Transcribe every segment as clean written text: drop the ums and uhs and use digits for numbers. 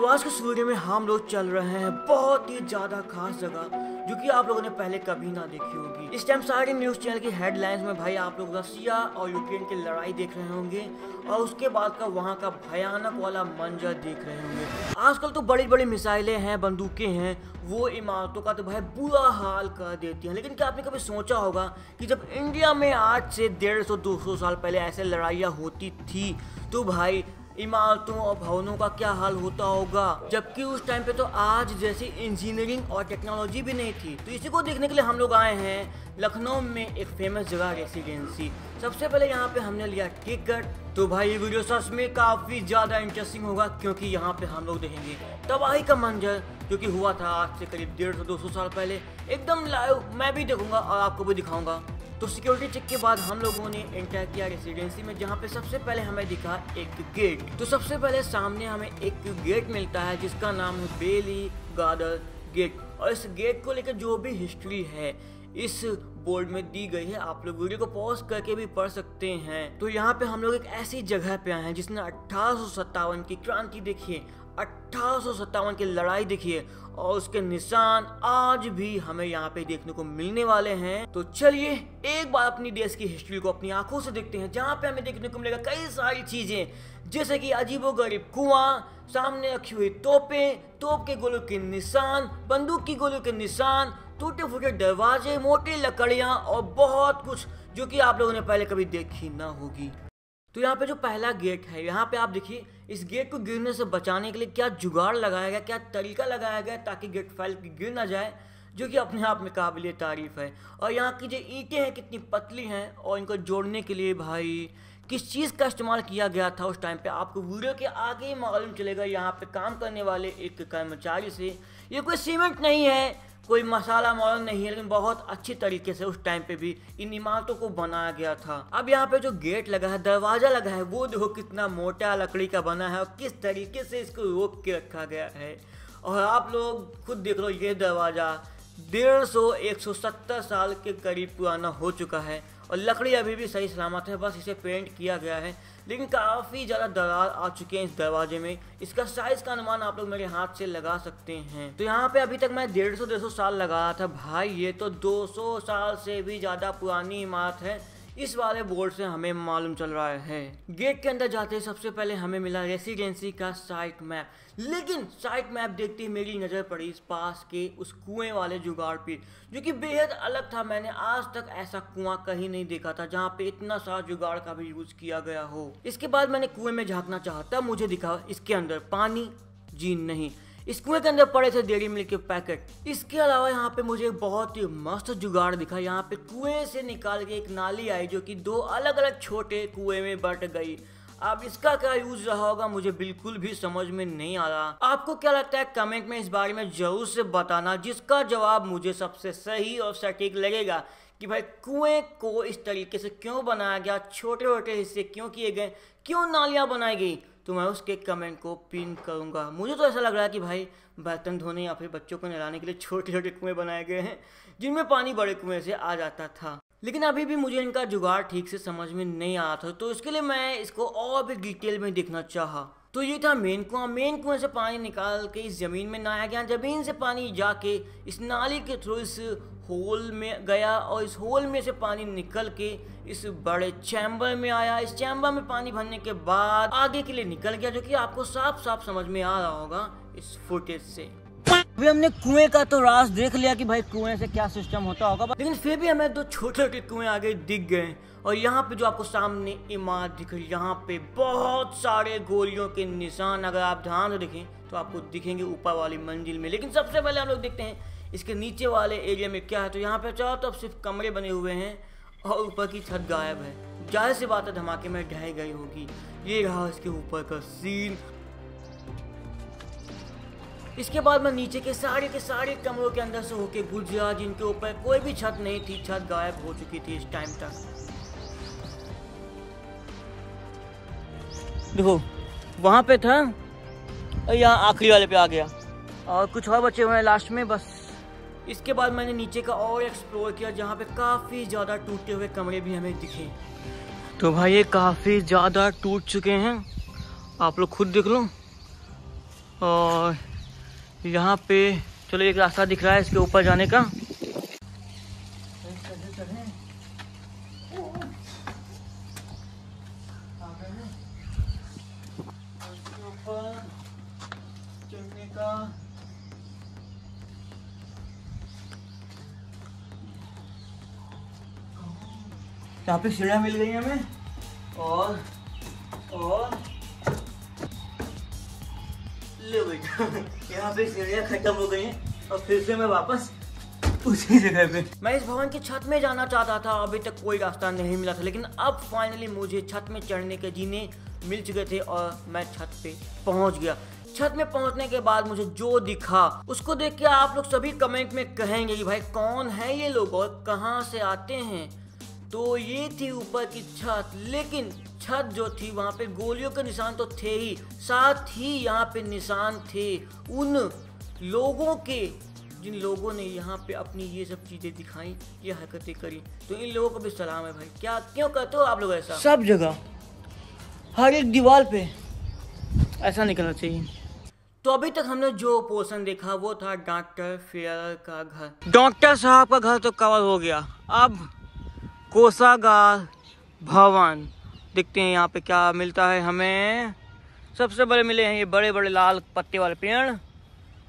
तो आज के इस वीडियो में हम लोग चल रहे हैं बहुत ही ज्यादा खास जगह जो कि आप लोगों ने पहले कभी ना देखी होगी। इस टाइम सारे न्यूज चैनल की हेडलाइंस में भाई आप लोग रसिया और यूक्रेन की लड़ाई देख रहे होंगे और उसके बाद का वहाँ का भयानक वाला मंजर देख रहे होंगे। आजकल तो बड़ी बड़ी मिसाइलें हैं, बंदूकें हैं, वो इमारतों का तो भाई बुरा हाल कर देती हैं। लेकिन क्या आपने कभी सोचा होगा कि जब इंडिया में आज से 150-200 साल पहले ऐसे लड़ाइयाँ होती थी तो भाई इमारतों और भवनों का क्या हाल होता होगा, जबकि उस टाइम पे तो आज जैसी इंजीनियरिंग और टेक्नोलॉजी भी नहीं थी। तो इसी को देखने के लिए हम लोग आए हैं लखनऊ में एक फेमस जगह रेसिडेंसी। सबसे पहले यहाँ पे हमने लिया टिकट। तो भाई ये वीडियो सच में काफ़ी ज़्यादा इंटरेस्टिंग होगा क्योंकि यहाँ पे हम लोग देखेंगे तबाही का मंजर जो कि हुआ था आज से करीब 150-200 साल पहले, एकदम लाइव मैं भी देखूंगा और आपको भी दिखाऊंगा। तो सिक्योरिटी चेक के बाद हम लोगों ने एंटर किया रेसिडेंसी में, जहाँ पे सबसे पहले हमें दिखा एक गेट। तो सबसे पहले सामने हमें एक गेट मिलता है जिसका नाम है बेली गार्डन गेट। और इस गेट को लेकर जो भी हिस्ट्री है इस बोर्ड में दी गई है, आप लोग वीडियो को पॉज करके भी पढ़ सकते हैं। तो यहाँ पे हम लोग एक ऐसी जगह पे आए हैं जिसने 1857 की क्रांति देखिए, 1857 की लड़ाई देखिए और उसके निशान आज भी हमें यहाँ पे देखने को मिलने वाले हैं। तो चलिए एक बार अपनी देश की हिस्ट्री को अपनी आंखों से देखते हैं, जहाँ पे हमें देखने को मिलेगा कई सारी चीजें जैसे कि अजीबोगरीब कुआं, सामने रखी हुई तोपें, तोप के गोलों के निशान, बंदूक की गोलों के निशान, टूटे फूटे दरवाजे, मोटी लकड़ियाँ और बहुत कुछ जो कि आप लोगों ने पहले कभी देखी ना होगी। तो यहाँ पे जो पहला गेट है, यहाँ पे आप देखिए इस गेट को गिरने से बचाने के लिए क्या जुगाड़ लगाया गया, क्या तरीका लगाया गया ताकि गेट फैल के गिर ना जाए, जो कि अपने आप में काबिल तारीफ है। और यहाँ की जो ईंटें हैं कितनी पतली हैं और इनको जोड़ने के लिए भाई किस चीज़ का इस्तेमाल किया गया था उस टाइम पे आपको वीडियो के आगे ही मालूम चलेगा। यहाँ पे काम करने वाले एक कर्मचारी से, ये कोई सीमेंट नहीं है, कोई मसाला मॉडल नहीं है, लेकिन बहुत अच्छी तरीके से उस टाइम पे भी इन इमारतों को बनाया गया था। अब यहाँ पे जो गेट लगा है, दरवाजा लगा है, वो देखो कितना मोटा लकड़ी का बना है और किस तरीके से इसको रोक के रखा गया है। और आप लोग खुद देख लो, ये दरवाजा 150-170 साल के करीब पुराना हो चुका है और लकड़ी अभी भी सही सलामत है, बस इसे पेंट किया गया है। लेकिन काफ़ी ज़्यादा दरार आ चुके हैं इस दरवाजे में। इसका साइज़ का अनुमान आप लोग मेरे हाथ से लगा सकते हैं। तो यहाँ पे अभी तक मैं 150-200 साल लगाया था, भाई ये तो 200 साल से भी ज़्यादा पुरानी इमारत है, इस वाले बोर्ड से हमें मालूम चल रहा है। गेट के अंदर जाते ही सबसे पहले हमें मिला रेसिडेंसी का साइट मैप। लेकिन साइट मैप देखते ही मेरी नज़र पड़ी इस पास के उस कुएं वाले जुगाड़ पे, जो कि बेहद अलग था। मैंने आज तक ऐसा कुआं कहीं नहीं देखा था जहाँ पे इतना सारा जुगाड़ का भी यूज किया गया हो। इसके बाद मैंने कुएं में झांकना चाहा, तब मुझे दिखा इसके अंदर पानी, जी नहीं, इस कुएं के अंदर पड़े थे डेयरी मिल्क के पैकेट। इसके अलावा यहाँ पे मुझे एक बहुत ही मस्त जुगाड़ दिखा। यहाँ पे कुएं से निकाल के एक नाली आई जो कि 2 अलग अलग छोटे कुएं में बट गई। अब इसका क्या यूज रहा होगा मुझे बिल्कुल भी समझ में नहीं आ रहा। आपको क्या लगता है कमेंट में इस बारे में जरूर से बताना, जिसका जवाब मुझे सबसे सही और सटीक लगेगा कि भाई कुएं को इस तरीके से क्यों बनाया गया, छोटे छोटे हिस्से क्यों किए गए, क्यों नालियाँ बनाई गई, तो मैं उसके कमेंट को पिन करूंगा। मुझे तो ऐसा लग रहा है कि भाई बर्तन धोने या फिर बच्चों को नहलाने के लिए छोटे छोटे कुएं बनाए गए हैं जिनमें पानी बड़े कुएं से आ जाता था। लेकिन अभी भी मुझे इनका जुगाड़ ठीक से समझ में नहीं आया था, तो इसके लिए मैं इसको और भी डिटेल में देखना चाहा। तो ये था मेन कुआं। मेन कुएं से पानी निकाल के इस ज़मीन में नहाया गया, ज़मीन से पानी जाके इस नाली के थ्रू इस होल में गया और इस होल में से पानी निकल के इस बड़े चैम्बर में आया। इस चैम्बर में पानी भरने के बाद आगे के लिए निकल गया, जो कि आपको साफ साफ समझ में आ रहा होगा इस फुटेज से। अभी हमने कुएं का तो राज देख लिया कि भाई कुएं से क्या सिस्टम होता होगा, लेकिन फिर भी हमें 2 छोटे छोटे कुएं आगे दिख गए। और यहाँ पे जो आपको सामने इमारत दिख रही है, यहाँ पे बहुत सारे गोलियों के निशान अगर आप ध्यान से देखें तो आपको दिखेंगे ऊपर वाली मंजिल में। लेकिन सबसे पहले हम लोग देखते हैं इसके नीचे वाले एरिया में क्या है। तो यहाँ पे चारों तरफ सिर्फ कमरे बने हुए हैं और ऊपर की छत गायब है। जाहिर सी बात है धमाके में ढह गई होगी। ये रहा इसके ऊपर का सीन। इसके बाद मैं नीचे के सारे कमरों के अंदर से होके गुजरा जिनके ऊपर कोई भी छत नहीं थी, छत गायब हो चुकी थी इस टाइम तक। देखो वहां पे था और यहाँ आखिरी वाले पे आ गया और कुछ और बचे हुए हैं लास्ट में बस। इसके बाद मैंने नीचे का और एक्सप्लोर किया जहाँ पे काफ़ी ज़्यादा टूटे हुए कमरे भी हमें दिखे। तो भाई ये काफ़ी ज़्यादा टूट चुके हैं, आप लोग खुद देख लो। और यहाँ पे चलो एक रास्ता दिख रहा है इसके ऊपर जाने का। चढ़ने का यहाँ पे सीढ़ियाँ मिल गई हमें और ले बेटा यहाँ पे सीढ़ियाँ खत्म हो गई हैं और फिर से मैं वापस उसी जगह पे। मैं इस भवन की छत में जाना चाहता था, अभी तक कोई रास्ता नहीं मिला था, लेकिन अब फाइनली मुझे छत में चढ़ने के जीने मिल चुके थे और मैं छत पे पहुंच गया। छत में पहुंचने के बाद मुझे जो दिखा उसको देख के आप लोग सभी कमेंट में कहेंगे कि भाई कौन है ये लोग और कहाँ से आते हैं। तो ये थी ऊपर की छत, लेकिन छत जो थी वहाँ पे गोलियों के निशान तो थे ही, साथ ही यहाँ पे निशान थे उन लोगों के जिन लोगों ने यहाँ पे अपनी ये सब चीजें दिखाई, ये हरकतें करी। तो इन लोगों को भी सलाम है भाई। क्या क्यों करते हो आप लोग ऐसा? सब जगह हर एक दीवार पे ऐसा निकलना चाहिए। तो अभी तक हमने जो पोर्शन देखा वो था डॉक्टर फेयर का घर। डॉक्टर साहब का घर तो कवर हो गया, अब कोषागार भवन देखते हैं यहाँ पे क्या मिलता है हमें। सबसे बड़े मिले हैं ये बड़े बड़े लाल पत्ते वाले पेड़,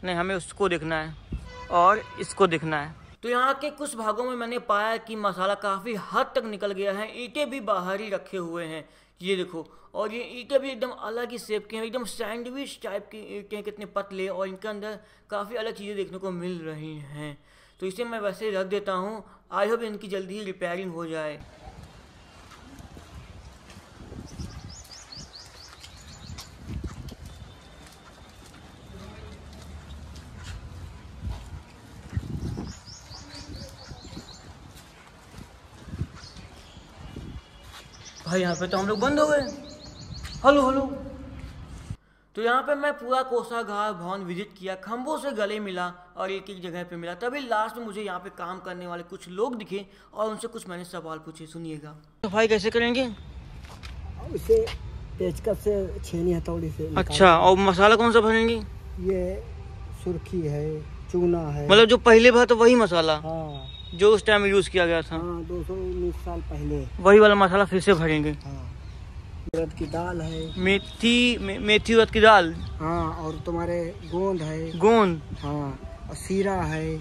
नहीं हमें उसको देखना है और इसको देखना है। तो यहाँ के कुछ भागों में मैंने पाया कि मसाला काफ़ी हद तक निकल गया है, ईंटें भी बाहर ही रखे हुए हैं, ये देखो। और ये ईंटें भी एकदम अलग ही शेप के हैं, एकदम सैंडविच टाइप की ईंटें, कितने पतले, और इनके अंदर काफ़ी अलग चीज़ें देखने को मिल रही हैं। तो इसे मैं वैसे ही रख देता हूँ, आई होप इनकी जल्दी ही रिपेयरिंग हो जाए। भाई यहाँ पे तो हम लोग बंद हो गए। Hello hello. तो यहाँ पे मैं पूरा कोषागार भवन विजिट किया, खंभों से गले मिला और एक एक जगह पे मिला। तभी लास्ट में मुझे यहाँ पे काम करने वाले कुछ लोग दिखे और उनसे कुछ मैंने सवाल पूछे, सुनिएगा। सफाई कैसे करेंगे? उसे पेचकस से छेनी हथौड़ी से। अच्छा, और मसाला कौन सा भरेंगे? ये सुर्खी है, चूना है, मतलब जो पहले भरा तो वही मसाला? हाँ, जो उस टाइम यूज किया गया था। हाँ, 219 साल पहले वही वाला मसाला फिर से भरेंगे। हाँ। उड़द की दाल है, मेथी उड़द की दाल, हाँ, और तुम्हारे गोंद है, गोंद, हाँ, और सीरा है,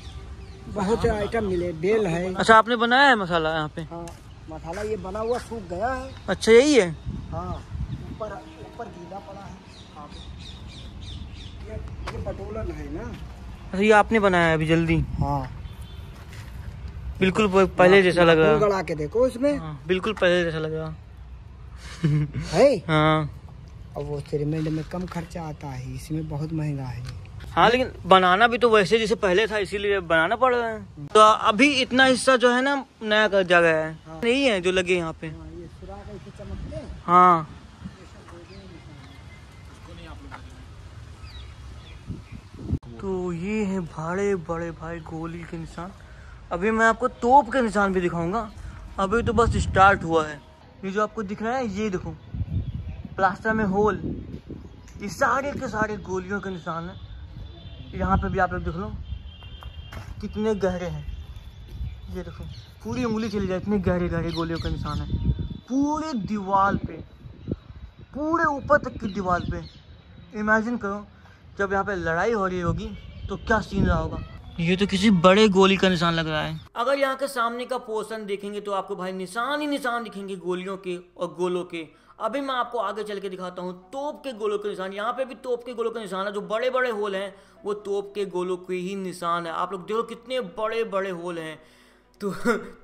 बहुत से आइटम मिले, बेल है। अच्छा, आपने बनाया है मसाला यहाँ पे? हाँ, मसाला ये बना हुआ सूख गया है। अच्छा, यही है? हाँ, ऊपर ऊपर गीला पड़ा है। हाँ, ये पटोलन है ना। अच्छा, ये आपने बनाया है अभी जल्दी? हाँ, बिल्कुल पहले जैसा लग रहा है। गड़ा के देखो इसमें। हाँ, बिल्कुल पहले जैसा लग रहा है। हाँ, अब वो सिरमेंट में कम खर्चा आता है, इसमें बहुत महंगा है। हाँ, लेकिन बनाना भी तो वैसे जैसे पहले था, इसीलिए बनाना पड़ रहा है। तो अभी इतना हिस्सा जो है ना नया कर दिया गया है। हाँ। नहीं है जो लगे यहाँ पे। हाँ, ये सुराख ऐसे चमकते हैं। हाँ, तो ये है बड़े बड़े भाई गोली के निशान। अभी मैं आपको तोप के निशान भी दिखाऊंगा, अभी तो बस स्टार्ट हुआ है। ये जो आपको दिख रहा है, ये देखो प्लास्टर में होल, ये सारे के सारे गोलियों के निशान है। यहाँ पे भी आप लोग देख लो कितने गहरे हैं, ये देखो पूरी उंगली चली जाए, इतने गहरे गहरे गोलियों के निशान है पूरे दीवार पे, पूरे ऊपर तक की दीवार पे। इमेजिन करो जब यहाँ पे लड़ाई हो रही होगी तो क्या सीन रहा होगा। ये तो किसी बड़े गोली का निशान लग रहा है। अगर यहाँ के सामने का पोर्शन देखेंगे तो आपको भाई निशान ही निशान दिखेंगे गोलियों के और गोलों के। अभी मैं आपको आगे चल के दिखाता हूँ तोप के गोलों के निशान। यहाँ पे भी तोप के गोलों के निशान है, जो बड़े बड़े होल हैं वो तोप के गोलों के ही निशान है। आप लोग देखो कितने बड़े बड़े होल हैं। तो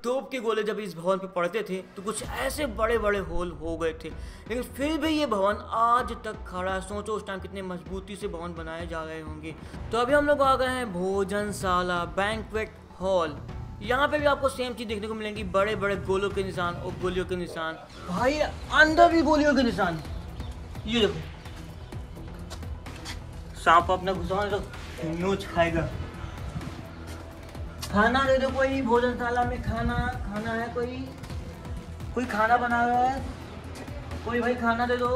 तोप के गोले जब इस भवन पे पड़ते थे तो कुछ ऐसे बड़े बड़े होल हो गए थे, लेकिन फिर भी ये भवन आज तक खड़ा है। सोचो उस टाइम कितने मजबूती से भवन बनाए जा रहे होंगे। तो अभी हम लोग आ गए हैं भोजनशाला, बैंक्वेट हॉल। यहाँ पे भी आपको सेम चीज देखने को मिलेंगी, बड़े बड़े गोलों के निशान और गोलियों के निशान। भाई अंदर भी गोलियों के निशान, ये देखो सांप अपना घुसा तो नोच खाएगा। खाना दे दो कोई, भोजनशाला में खाना खाना है, कोई खाना बना रहा है, कोई भाई खाना दे दो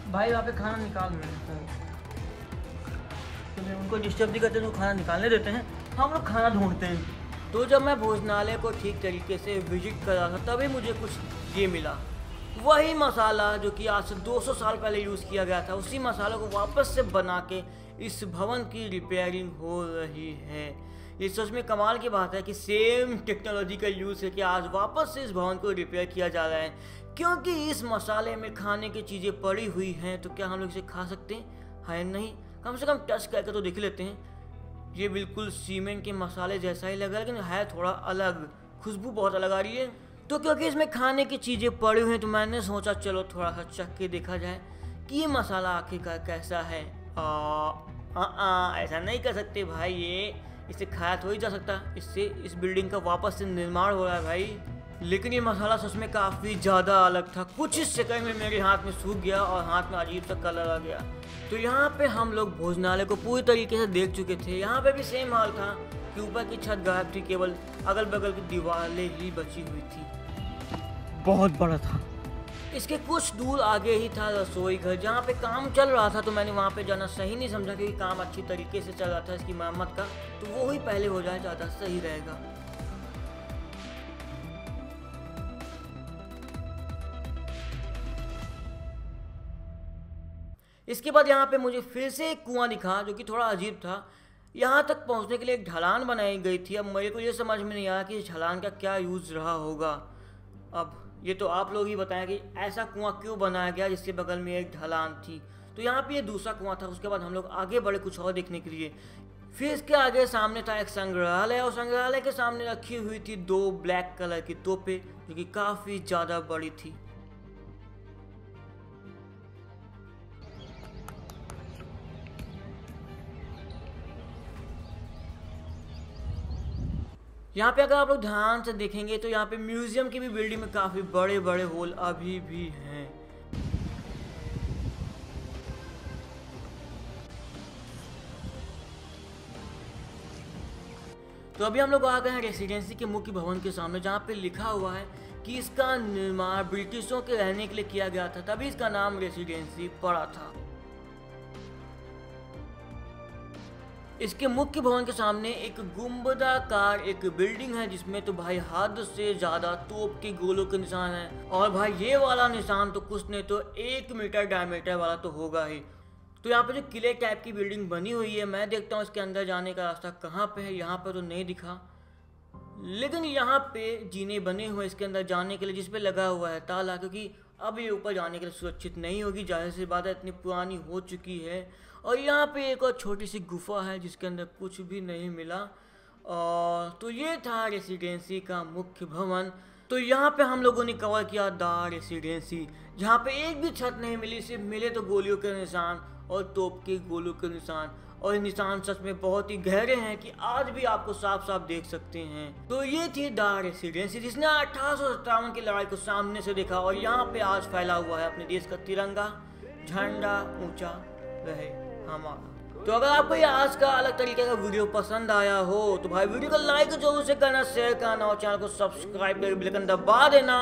भाई, वहाँ पे खाना निकाल रहे हैं। हैं, उनको डिस्टर्ब नहीं करते, उनको खाना निकालने देते हैं, हम लोग खाना ढूंढते हैं। तो जब मैं भोजनालय को ठीक तरीके से विजिट कर रहा था तभी मुझे कुछ ये मिला, वही मसाला जो कि आज से 200 साल पहले यूज़ किया गया था, उसी मसाले को वापस से बना के इस भवन की रिपेयरिंग हो रही है। ये सच में कमाल की बात है कि सेम टेक्नोलॉजी का यूज़ है कि आज वापस से इस भवन को रिपेयर किया जा रहा है, क्योंकि इस मसाले में खाने की चीज़ें पड़ी हुई हैं। तो क्या हम लोग इसे खा सकते हैं? है नहीं, कम से कम टच करके तो देख लेते हैं। ये बिल्कुल सीमेंट के मसाले जैसा ही लगा, लेकिन है थोड़ा अलग, खुशबू बहुत अलग आ रही है। तो क्योंकि इसमें खाने की चीज़ें पड़ी हुई हैं तो मैंने सोचा चलो थोड़ा सा चख के देखा जाए कि ये मसाला आखिरकार कैसा है। ऐसा नहीं कर सकते भाई, ये इसे खाया तो ही जा सकता, इससे इस बिल्डिंग का वापस से निर्माण हो रहा है भाई। लेकिन ये मसाला सच में काफ़ी ज़्यादा अलग था, कुछ ही सेकंड में मेरे हाथ में सूख गया और हाथ में अजीब सा कलर आ गया। तो यहाँ पे हम लोग भोजनालय को पूरी तरीके से देख चुके थे। यहाँ पे भी सेम हाल था कि ऊपर की छत गायब थी, केवल अगल बगल की दीवारें ही बची हुई थी। बहुत बड़ा था। इसके कुछ दूर आगे ही था रसोई घर, जहाँ पे काम चल रहा था। तो मैंने वहाँ पे जाना सही नहीं समझा क्योंकि काम अच्छी तरीके से चल रहा था इसकी मरम्मत का, तो वो ही पहले हो जाए ज़्यादा सही रहेगा। इसके बाद यहाँ पे मुझे फिर से एक कुआं दिखा जो कि थोड़ा अजीब था। यहाँ तक पहुँचने के लिए एक ढलान बनाई गई थी। अब मेरे को ये समझ में नहीं आया कि इस ढलान का क्या यूज़ रहा होगा। अब ये तो आप लोग ही बताएं कि ऐसा कुआं क्यों बनाया गया जिसके बगल में एक ढलान थी। तो यहाँ पे ये दूसरा कुआं था। उसके बाद हम लोग आगे बढ़े कुछ और देखने के लिए। फिर इसके आगे सामने था एक संग्रहालय, और संग्रहालय के सामने रखी हुई थी 2 ब्लैक कलर की तोपें जो कि काफ़ी ज़्यादा बड़ी थी। यहाँ पे अगर आप लोग ध्यान से देखेंगे तो यहाँ पे म्यूजियम की भी बिल्डिंग में काफ़ी बड़े बड़े होल अभी भी हैं। तो अभी हम लोग आ गए हैं रेसिडेंसी के मुख्य भवन के सामने, जहाँ पे लिखा हुआ है कि इसका निर्माण ब्रिटिशों के रहने के लिए किया गया था, तभी इसका नाम रेसिडेंसी पड़ा था। इसके मुख्य भवन के सामने एक गुंबदाकार एक बिल्डिंग है जिसमें तो भाई हद से ज़्यादा तोप के गोलों के निशान हैं। और भाई ये वाला निशान तो कुछ नहीं तो 1 मीटर डायमीटर वाला तो होगा ही। तो यहाँ पे जो किले टाइप की बिल्डिंग बनी हुई है, मैं देखता हूँ इसके अंदर जाने का रास्ता कहाँ पे है। यहाँ पे तो नहीं दिखा, लेकिन यहाँ पे जीने बने हुए इसके अंदर जाने के लिए, जिसपे लगा हुआ है ताला, क्योंकि अब ये ऊपर जाने के लिए सुरक्षित नहीं होगी, जाहिर सी बात है इतनी पुरानी हो चुकी है। और यहाँ पे एक और छोटी सी गुफा है जिसके अंदर कुछ भी नहीं मिला। और तो ये था रेसिडेंसी का मुख्य भवन। तो यहाँ पे हम लोगों ने कवर किया द रेसिडेंसी, जहाँ पे एक भी छत नहीं मिली, सिर्फ मिले तो गोलियों के निशान और तोप के गोलों के निशान। और निशान सच में बहुत ही गहरे हैं कि आज भी आपको साफ साफ देख सकते हैं। तो ये थी द रेसिडेंसी जिसने 1857 की लड़ाई को सामने से देखा, और यहाँ पे आज फैला हुआ है अपने देश का तिरंगा झंडा ऊंचा रहे हमारा। तो अगर आपको ये आज का अलग तरीके का वीडियो पसंद आया हो तो भाई वीडियो को लाइक जरूर से करना, शेयर करना और चैनल को सब्सक्राइब करके बेल आइकन दबा देना।